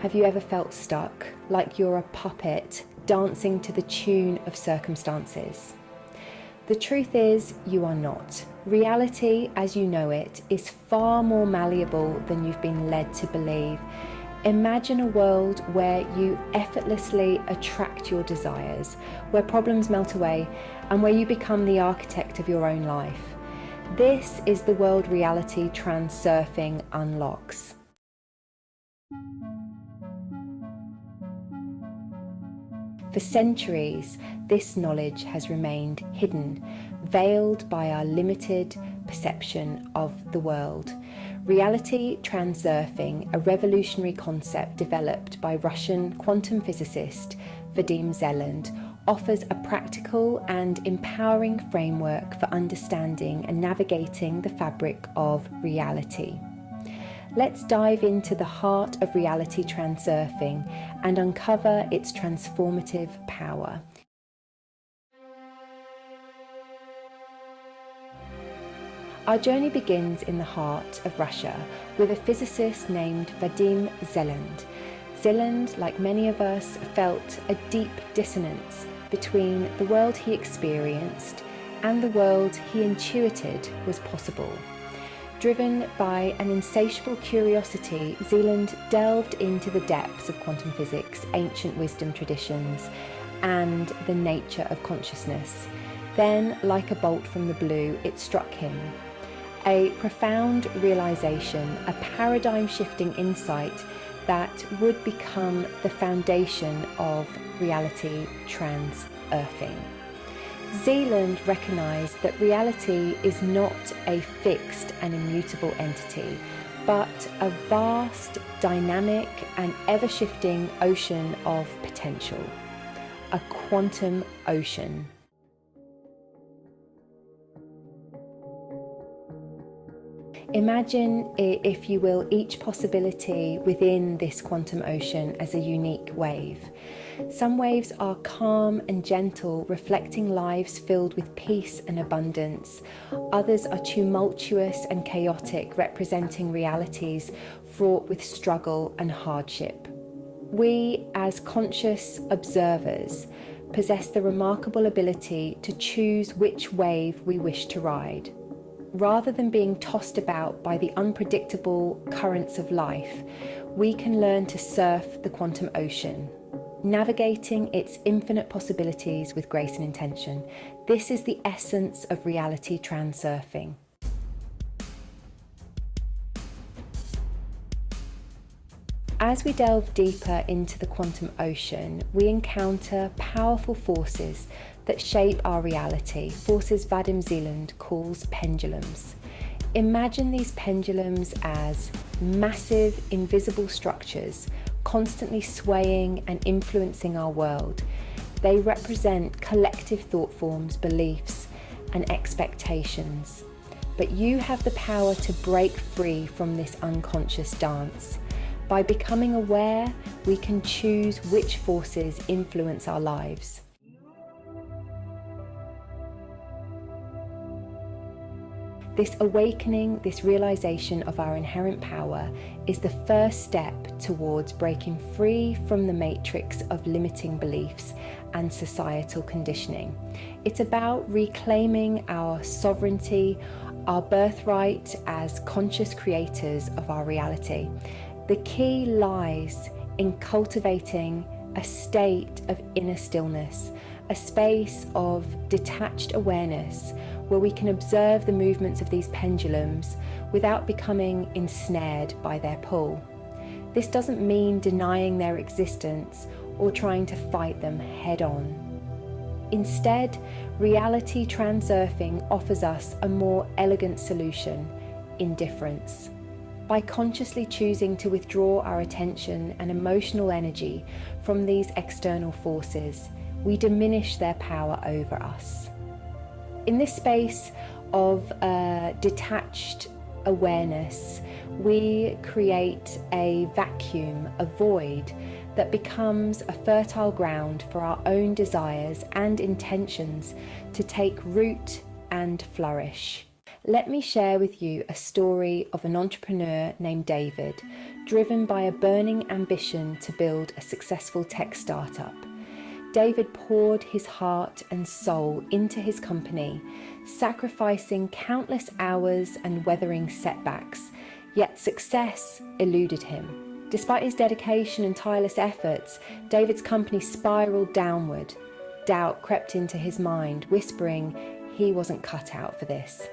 Have you ever felt stuck, like you're a puppet dancing to the tune of circumstances? The truth is, you are not. Reality, as you know it, is far more malleable than you've been led to believe. Imagine a world where you effortlessly attract your desires, where problems melt away, and where you become the architect of your own life. This is the world Reality Transurfing unlocks. For centuries, this knowledge has remained hidden, veiled by our limited perception of the world. Reality Transurfing, a revolutionary concept developed by Russian quantum physicist Vadim Zeland, offers a practical and empowering framework for understanding and navigating the fabric of reality. Let's dive into the heart of Reality Transurfing and uncover its transformative power. Our journey begins in the heart of Russia with a physicist named Vadim Zeland. Zeland, like many of us, felt a deep dissonance between the world he experienced and the world he intuited was possible. Driven by an insatiable curiosity, Zeland delved into the depths of quantum physics, ancient wisdom traditions, and the nature of consciousness. Then, like a bolt from the blue, it struck him. A profound realization, a paradigm-shifting insight that would become the foundation of Reality Transurfing. Zeland recognised that reality is not a fixed and immutable entity, but a vast, dynamic and ever-shifting ocean of potential. A quantum ocean. Imagine, if you will, each possibility within this quantum ocean as a unique wave. Some waves are calm and gentle, reflecting lives filled with peace and abundance. Others are tumultuous and chaotic, representing realities fraught with struggle and hardship. We, as conscious observers, possess the remarkable ability to choose which wave we wish to ride. Rather than being tossed about by the unpredictable currents of life, we can learn to surf the quantum ocean, navigating its infinite possibilities with grace and intention. This is the essence of Reality Transurfing. As we delve deeper into the quantum ocean, we encounter powerful forces that shape our reality, forces Vadim Zeland calls pendulums. Imagine these pendulums as massive, invisible structures constantly swaying and influencing our world. They represent collective thought forms, beliefs, and expectations. But you have the power to break free from this unconscious dance. By becoming aware, we can choose which forces influence our lives. This awakening, this realization of our inherent power, is the first step towards breaking free from the matrix of limiting beliefs and societal conditioning. It's about reclaiming our sovereignty, our birthright as conscious creators of our reality. The key lies in cultivating a state of inner stillness, a space of detached awareness where we can observe the movements of these pendulums without becoming ensnared by their pull. This doesn't mean denying their existence or trying to fight them head on. Instead, Reality Transurfing offers us a more elegant solution: indifference. By consciously choosing to withdraw our attention and emotional energy from these external forces, we diminish their power over us. In this space of detached awareness, we create a vacuum, a void that becomes a fertile ground for our own desires and intentions to take root and flourish. let me share with you a story of an entrepreneur named David, driven by a burning ambition to build a successful tech startup. David poured his heart and soul into his company, sacrificing countless hours and weathering setbacks, yet success eluded him. Despite his dedication and tireless efforts, David's company spiraled downward. Doubt crept into his mind, whispering he wasn't cut out for this.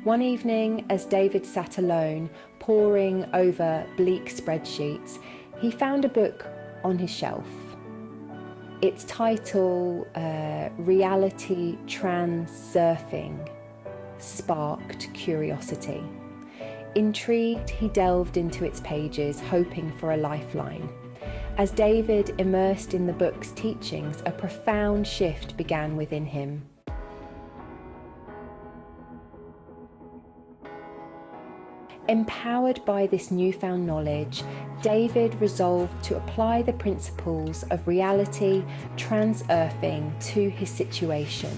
One evening, as David sat alone, poring over bleak spreadsheets, he found a book on his shelf. Its title, Reality Transurfing, sparked curiosity. Intrigued, he delved into its pages, hoping for a lifeline. As David immersed in the book's teachings, a profound shift began within him. Empowered by this newfound knowledge, David resolved to apply the principles of reality transurfing to his situation.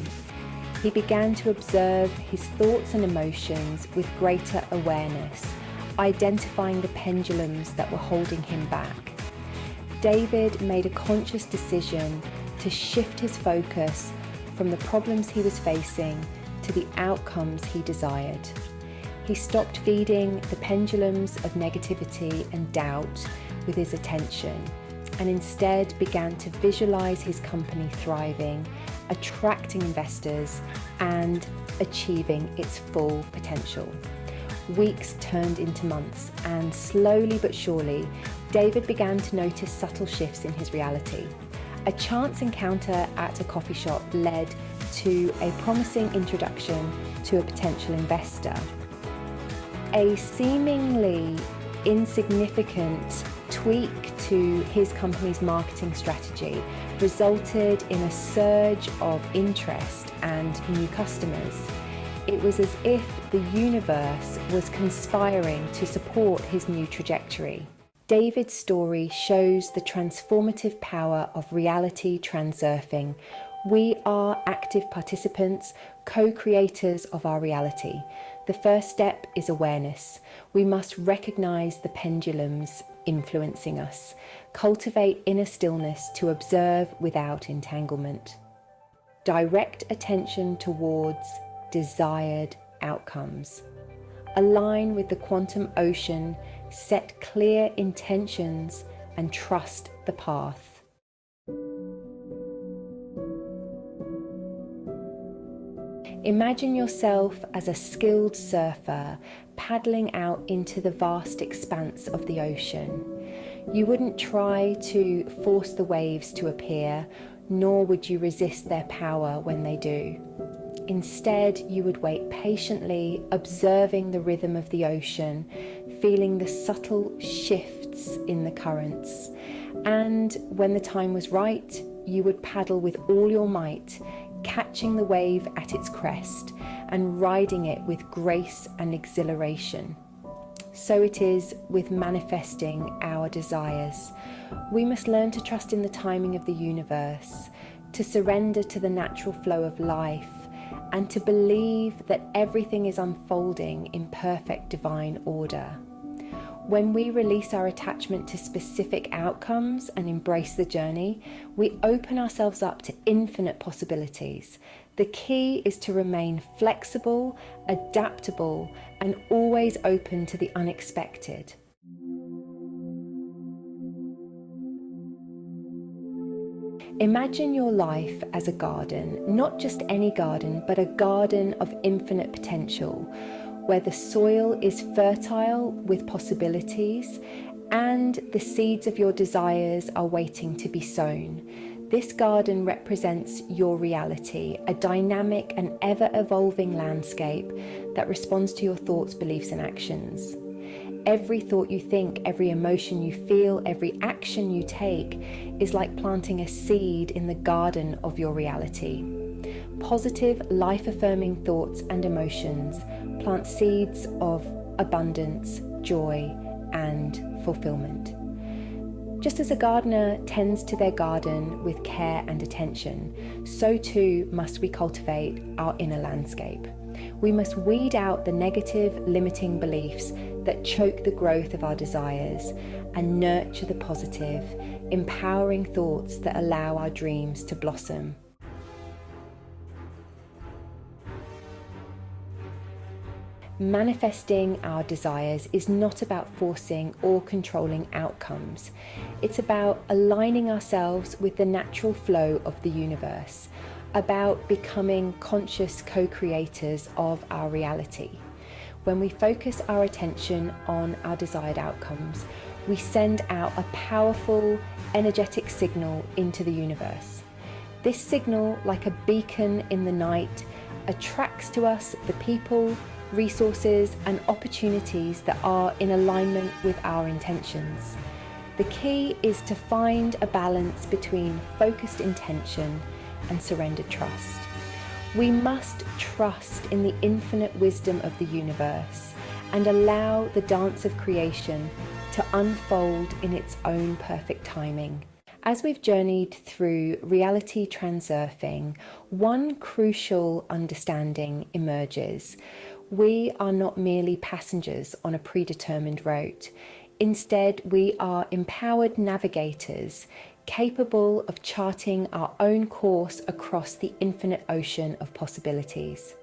He began to observe his thoughts and emotions with greater awareness, identifying the pendulums that were holding him back. David made a conscious decision to shift his focus from the problems he was facing to the outcomes he desired. He stopped feeding the pendulums of negativity and doubt with his attention, and instead began to visualize his company thriving, attracting investors, and achieving its full potential. Weeks turned into months, and slowly but surely, David began to notice subtle shifts in his reality. A chance encounter at a coffee shop led to a promising introduction to a potential investor. A seemingly insignificant tweak to his company's marketing strategy resulted in a surge of interest and new customers. It was as if the universe was conspiring to support his new trajectory. David's story shows the transformative power of reality transurfing. We are active participants, co-creators of our reality. The first step is awareness. We must recognize the pendulums influencing us, cultivate inner stillness to observe without entanglement. Direct attention towards desired outcomes. Align with the quantum ocean, set clear intentions, and trust the path. Imagine yourself as a skilled surfer paddling out into the vast expanse of the ocean. You wouldn't try to force the waves to appear, nor would you resist their power when they do. Instead, you would wait patiently, observing the rhythm of the ocean, feeling the subtle shifts in the currents. And when the time was right, you would paddle with all your might, catching the wave at its crest and riding it with grace and exhilaration. So it is with manifesting our desires. We must learn to trust in the timing of the universe, to surrender to the natural flow of life, and to believe that everything is unfolding in perfect divine order. When we release our attachment to specific outcomes and embrace the journey, we open ourselves up to infinite possibilities. The key is to remain flexible, adaptable, and always open to the unexpected. Imagine your life as a garden, not just any garden, but a garden of infinite potential, where the soil is fertile with possibilities and the seeds of your desires are waiting to be sown. This garden represents your reality, a dynamic and ever-evolving landscape that responds to your thoughts, beliefs, and actions. Every thought you think, every emotion you feel, every action you take is like planting a seed in the garden of your reality. Positive, life-affirming thoughts and emotions plant seeds of abundance, joy, and fulfillment. Just as a gardener tends to their garden with care and attention, so too must we cultivate our inner landscape. We must weed out the negative, limiting beliefs that choke the growth of our desires and nurture the positive, empowering thoughts that allow our dreams to blossom. Manifesting our desires is not about forcing or controlling outcomes. It's about aligning ourselves with the natural flow of the universe, about becoming conscious co-creators of our reality. When we focus our attention on our desired outcomes, we send out a powerful, energetic signal into the universe. This signal, like a beacon in the night, attracts to us the people, resources and opportunities that are in alignment with our intentions. The key is to find a balance between focused intention and surrendered trust. We must trust in the infinite wisdom of the universe and allow the dance of creation to unfold in its own perfect timing. As we've journeyed through Reality Transurfing, one crucial understanding emerges. We are not merely passengers on a predetermined route. Instead, we are empowered navigators, capable of charting our own course across the infinite ocean of possibilities.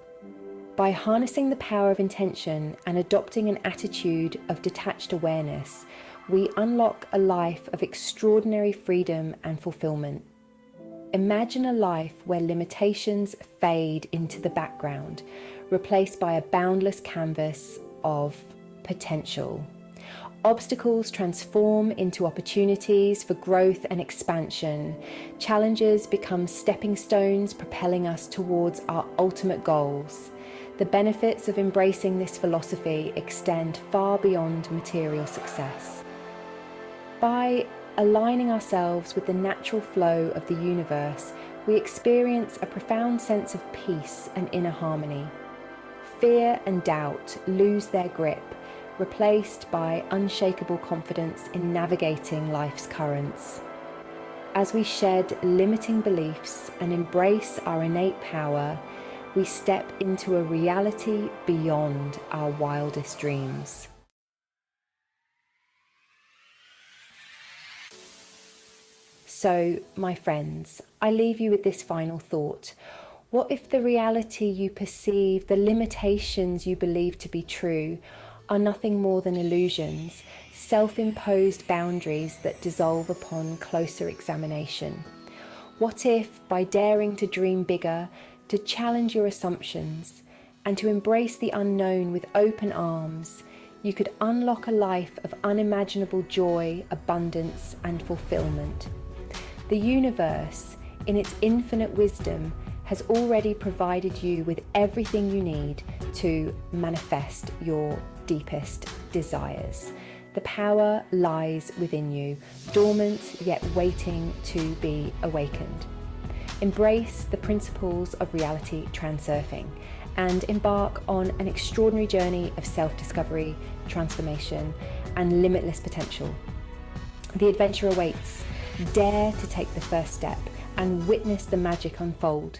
By harnessing the power of intention and adopting an attitude of detached awareness, we unlock a life of extraordinary freedom and fulfillment. Imagine a life where limitations fade into the background, replaced by a boundless canvas of potential. Obstacles transform into opportunities for growth and expansion. Challenges become stepping stones, propelling us towards our ultimate goals. The benefits of embracing this philosophy extend far beyond material success. By aligning ourselves with the natural flow of the universe, we experience a profound sense of peace and inner harmony. Fear and doubt lose their grip, replaced by unshakable confidence in navigating life's currents. As we shed limiting beliefs and embrace our innate power, we step into a reality beyond our wildest dreams. So, my friends, I leave you with this final thought. What if the reality you perceive, the limitations you believe to be true, are nothing more than illusions, self-imposed boundaries that dissolve upon closer examination? What if, by daring to dream bigger, to challenge your assumptions, and to embrace the unknown with open arms, you could unlock a life of unimaginable joy, abundance, and fulfillment? The universe, in its infinite wisdom, has already provided you with everything you need to manifest your deepest desires. The power lies within you, dormant yet waiting to be awakened. Embrace the principles of Reality Transurfing and embark on an extraordinary journey of self-discovery, transformation, and limitless potential. The adventure awaits. Dare to take the first step and witness the magic unfold.